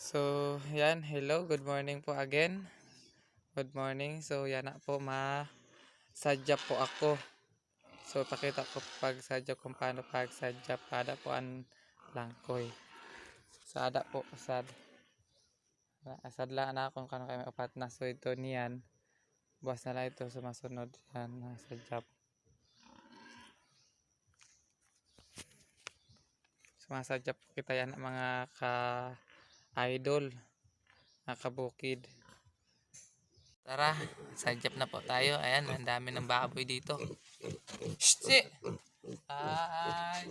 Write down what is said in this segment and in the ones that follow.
So, yan. Hello. Good morning po again. Good morning. So, yan na po. Sadya po ako. So, pakita ko pag sadya kung paano pag sadya. Pada po ang langkoy. Sada po. Asad lang na kung kano kayo may upat na. So, ito niyan. Buwas na lang ito sumasunod. Yan. Sadya. Sumasadya po kita yan mga ka-idol. Mga kabukid. Tara, sadyap na po tayo. Ayan, ang dami ng baboy dito. Shit! Ay!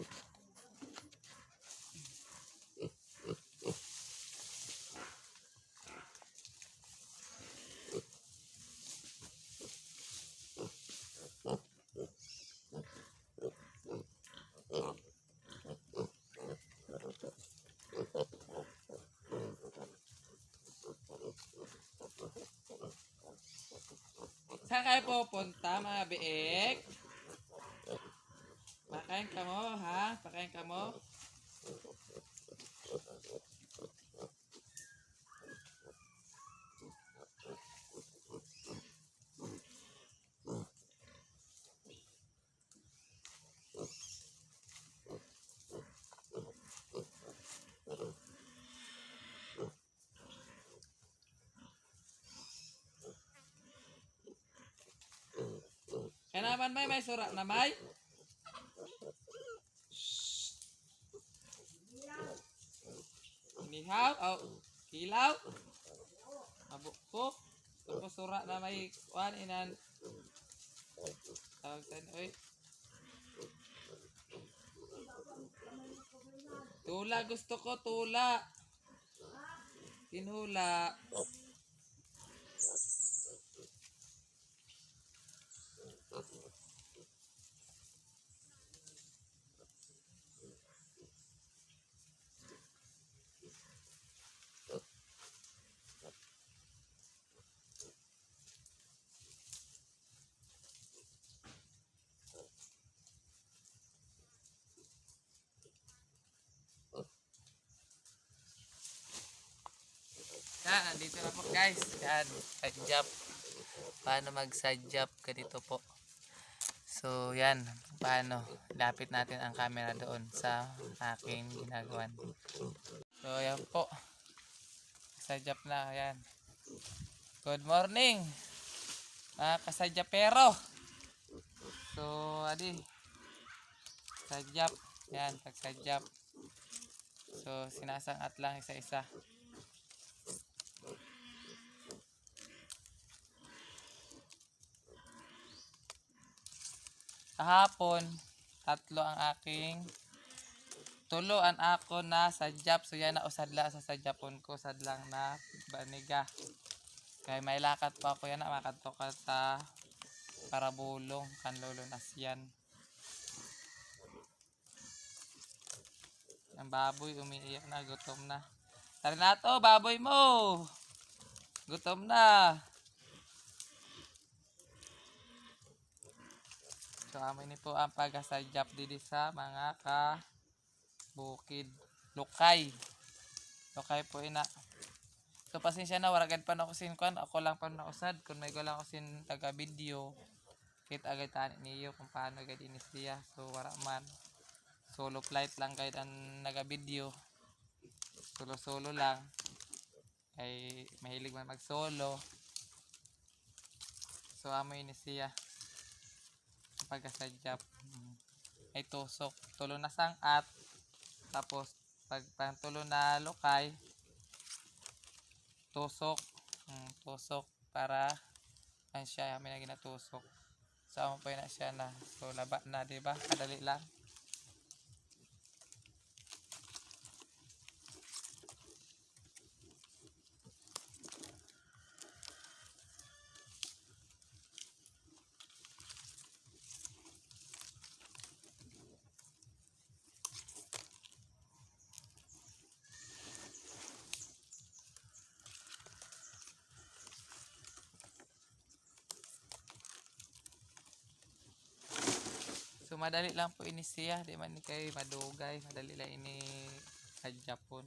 Saan kayo pupunta mga biik? Pakain ka mo, ha? Pakain ka mo? Kaya naman may surat na may? Nihaw? O, kilaw? Mabuk ko? Tapos surat na may kuhan inan. Tawag tayo, oy. Tula, gusto ko, tula. Tinula. Yan, andito na po guys. Yan, sadyap. Paano mag-sadyap? Ganito po. So, yan. Paano? Lapit natin ang camera doon sa aking ginagawan. So, yan po. Sadyap na. Yan. Good morning. Mga kasadyapero. So, adi. Sadyap. Yan, pagsadyap. So, sinasangat lang isa-isa. Kahapon, 3 ang aking tuloan ako na sadyap. So yan na usadla sa sadyapon ko, sadlang na baniga. Kaya may lakat pa ako yan na makadto ka sa parabulong kanlolo nasyan. Ang baboy umiiyak na, gutom na. Tara na to, baboy mo! Gutom na! So amin ni po ang pagasadyap didi sa mga bukid Lukay po ina. So pasensya na, waragan pa na ako sinkuan, ako lang pa nausad kung may gulang ako sin taga video kit agad tani niyo kung paano agad inisya. So wara man, solo flight lang kahit ang naga video, solo lang ay mahilig man mag solo. So amo inisya pagasadyap ay tusok, tulo na sangat, tapos pag pantulo na lokay, tusok para ang siya may na ginatusok. So amo pa na siya na, so laba na, diba? Kadali lang. So madali lang po ini siya, di man ni kay madugay, madali lang ini sa Japon.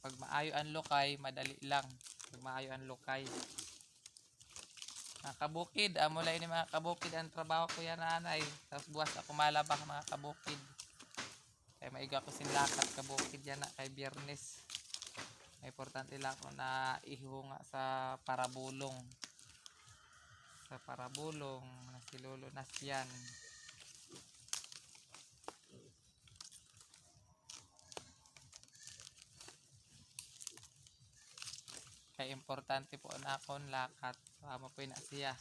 pag maayo ang lokay, madali lang. Pag maayo ang lokay. Mga kabukid, amo lang ini mga kabukid ang trabaho ko yan nanay. Tapos buwas ako malabak mga kabukid. Kaya maiga ko sinlakat kabukid yan na kay Biyernes. Importante lang ako na ihunga sa parabulong. Sa parabulong na silulunas yan. Kaya importante po na akong lakat. Amo po na siya.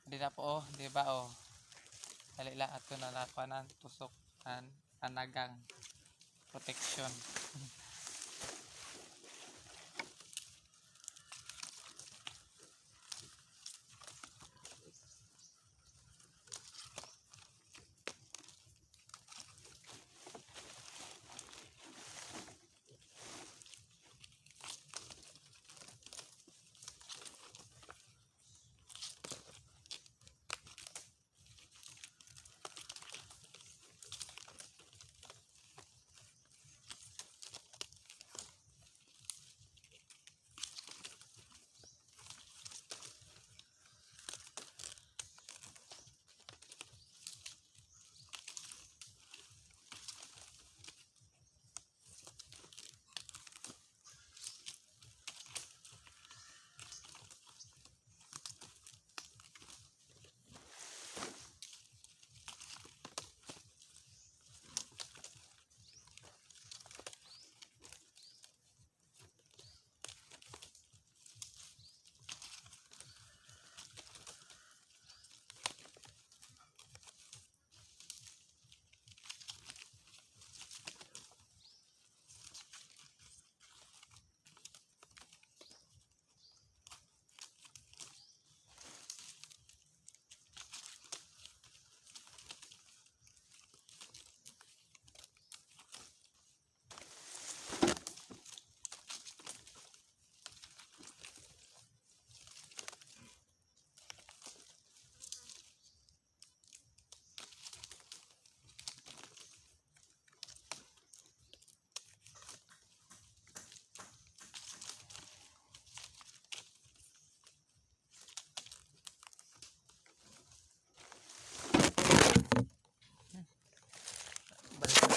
Hindi na po oh, di ba oh. Dali lang ato na lakuan ng tusok ng panagang protection.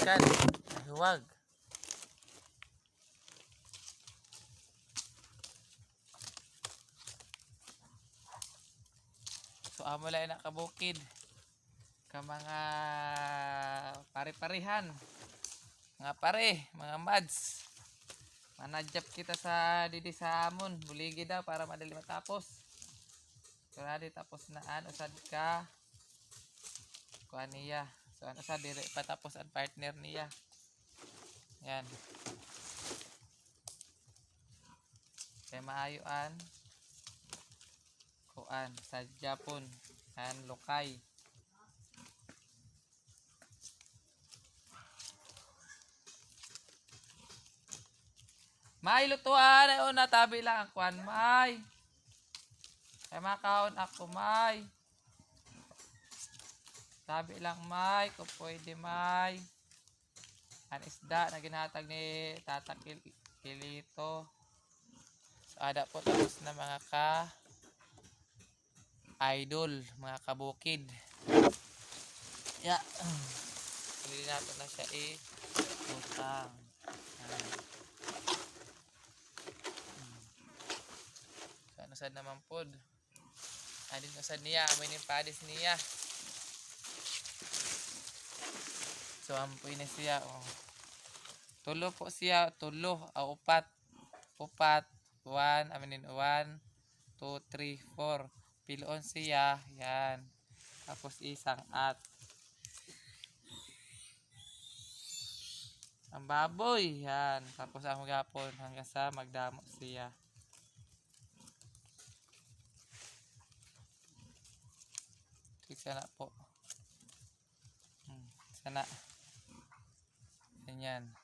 Balikan. Huwag. So amo lang na kabukid. Ka mga pare-parehan. Mga pare, mga mads. Manadjap kita sa didi sa amon. Buligi daw para madali matapos. Kuradi tapos na usad ka. Kuha niya. So ano sa dire patapos ang partner niya. Yan. Kaya maayuan. Kuan sa Japon. Kan lokay. May lutuan ay una tabi lang ang kuan may. Kaya makaon ako may. Tabi lang may kung pwede may. Ang isda na ginatag ni Tata Kilito. So ada po tapos na mga idol, mga kabukid. Ya. Hindi natin na siya utang. So ano sad naman pod. Adin no sad niya, amoy ni padis niya. So ampoy na siya oh. Tulo po siya, tulo, upat. Upat, 1, 2, 3, 4. Piloon siya, yan. Tapos isang at. Ang baboy, yan. Tapos ang gapon hanggang sa magdamo siya. Sana po. Sana. Ganyan.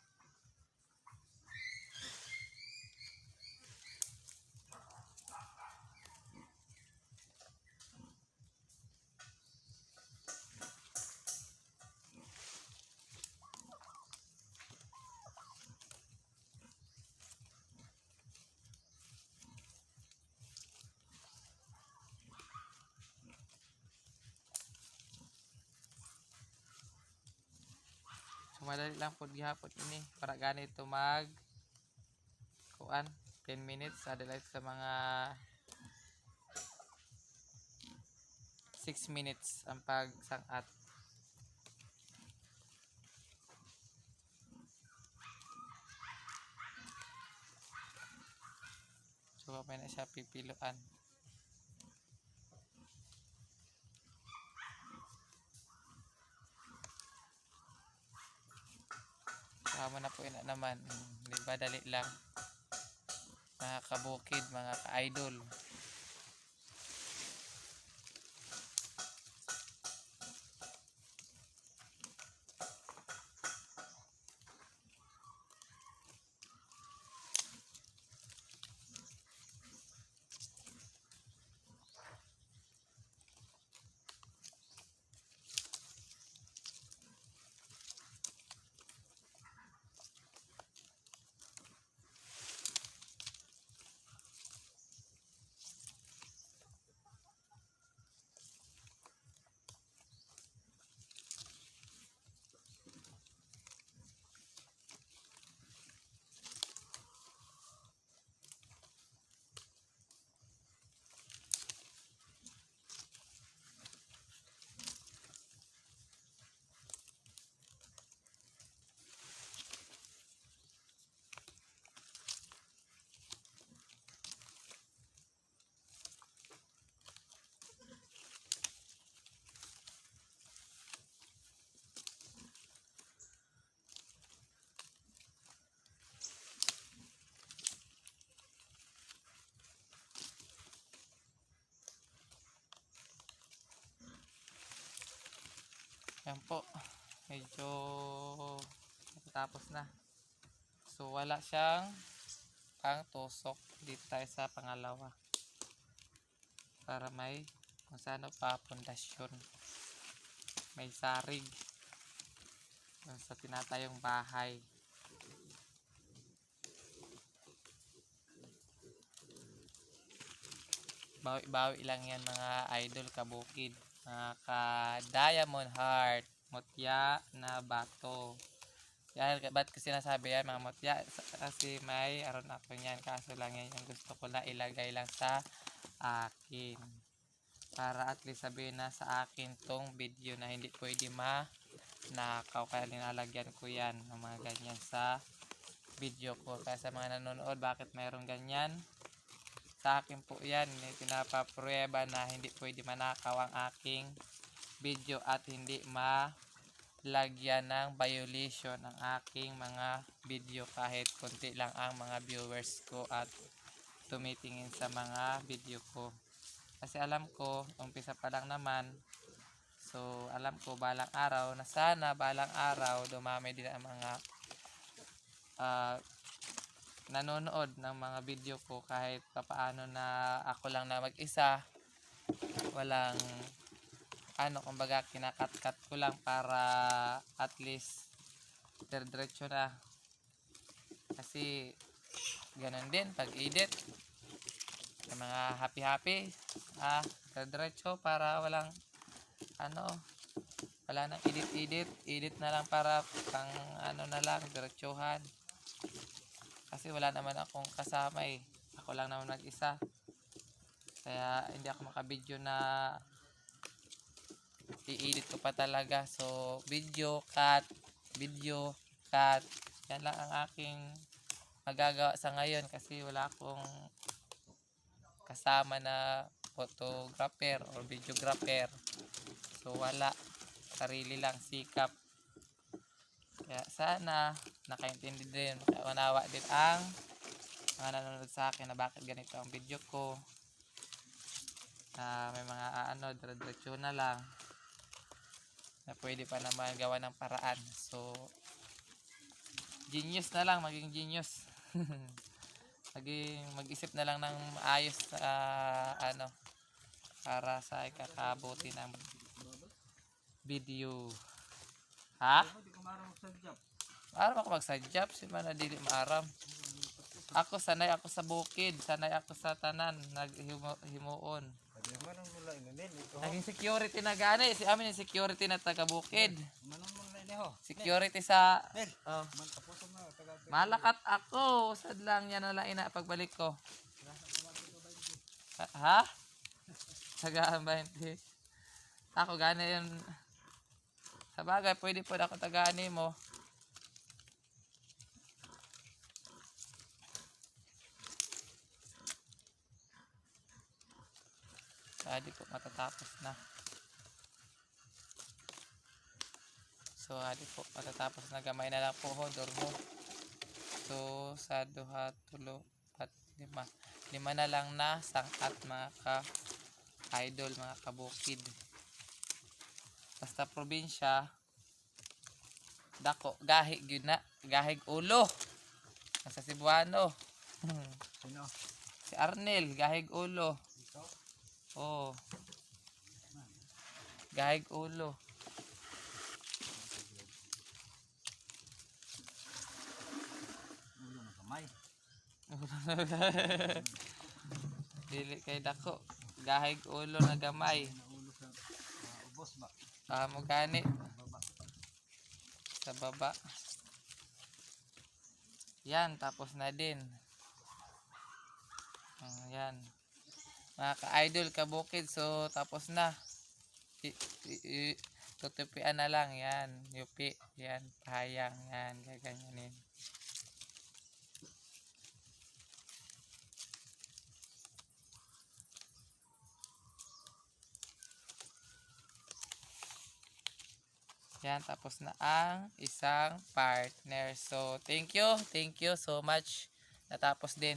madali lang po gihapon ini para ganito mag kuan 10 minutes adelaide sa mga 6 minutes ang pagsangat. So pa na siya pipiluan. Tama na po ina naman. Di ba dali lang. Mga kabukid, mga ka-idol. Yan po. Medyo tapos na. So wala siyang pang tusok. Dito tayo sa pangalawa. Para may kung saan pa pundasyon. May sarig. Sa tinatayong bahay. Bawi-bawi lang yan mga idol kabukid. Mga ka-diamond heart. Mutya na bato. Yan, ba't ko sinasabi yan mga mutya? Kasi may aron ako yan. Kaso lang yan yung gusto ko na ilagay lang sa akin. Para at least sabihin na sa akin tong video na hindi pwede manakaw. Kaya linalagyan ko yan. Ng mga ganyan sa video ko. Kaya sa mga nanonood, bakit mayroong ganyan? Sa akin po yan. Pinapaprueba na hindi pwede manakaw ang aking video at hindi malagyan ng violation ang aking mga video kahit konti lang ang mga viewers ko at tumitingin sa mga video ko. Kasi alam ko, umpisa pa lang naman, so alam ko balang araw na sana balang araw dumami din ang mga nanonood ng mga video ko kahit papaano na ako lang na mag-isa. Walang kumbaga kinakat-cut ko lang para at least diretso na. Kasi ganun din pag edit. Yung mga happy diretso para walang wala nang edit na lang para pang na lang diretsuhan. Kasi wala naman akong kasama ako lang naman mag-isa, kaya hindi ako makabidyo na i-edit ko pa talaga. So video cut yan lang ang aking magagawa sa ngayon kasi wala akong kasama na photographer or videographer. So wala, sarili lang sikap. Kaya sana nakaintindi din, makaunawa din ang mga nanonood sa akin na bakit ganito ang video ko. May mga dire-diretso na lang na pwede pa naman gawa ng paraan. So genius na lang, maging genius. Mag-isip na lang ng ayos para sa ikakabuti ng video. Ha? Aram ako magsadyap, si man na dili maaram. Ako sanay ako sa bukid, sanay ako sa tanan, naghimuon. Naging security na gani, si amin yung security na taga bukid. security sa Mel. oh. Man tapuson na taga. Malakat ako. Sad lang yan na lang ina pagbalik ko. Ha? Tagaan 20. Ako gani yun. Sa bagay, pwede po ako tagaan mo. Di po matatapos na. So, di po matatapos na. Gamay na lang po ho, dormo. So, sa duha, tulo, at lima. Lima na lang na sangkat mga ka-idol, mga kabukid. Basta probinsya, dako, gahig yun na. Gahig ulo. Nasa Cebuano. Sino? Si Arnel, gahig ulo. Ikaw? Oh. Gahig ulo. Ulo ng kamay. Dili kay dako. Gahig ulo na gamay. Ulo sa ubos ba? Mo gani Baba. sa baba. Yan, tapos na din. Yan. Mga ka-idol, kabukid. So, tapos na. Tutupian na lang. Yan. Yupi. Yan. Pahayang. Yan. Gaganyanin. Yan, tapos na ang isang partner. So, thank you. Thank you so much. Natapos din.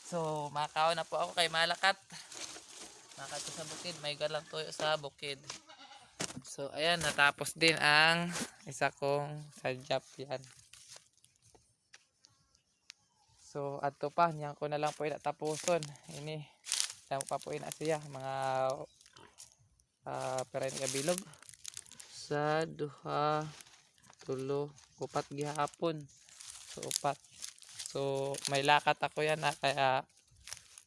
So, makakaon na po ako kay Malakat. Malakat ko sa bukid. May galang tuyo sa bukid. So, ayan. Natapos din ang isa kong sadyap yan. So, ato pa. Niyan ko na lang po inatapuson. Ini. Lang pa po ina siya. Mga perain kabilog. Sa duha, tulo, upat gihapon. So, upat. So, may lakat ako yan kaya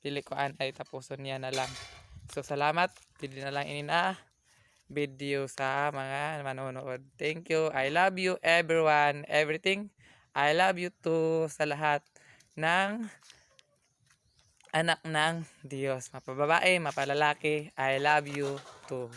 pili ko ay tapuson niya na lang. So, salamat. Pili na lang inina video sa mga manonood. Thank you. I love you everyone. Everything. I love you too sa lahat ng anak ng Diyos. Mapababae, mapalalaki. I love you too.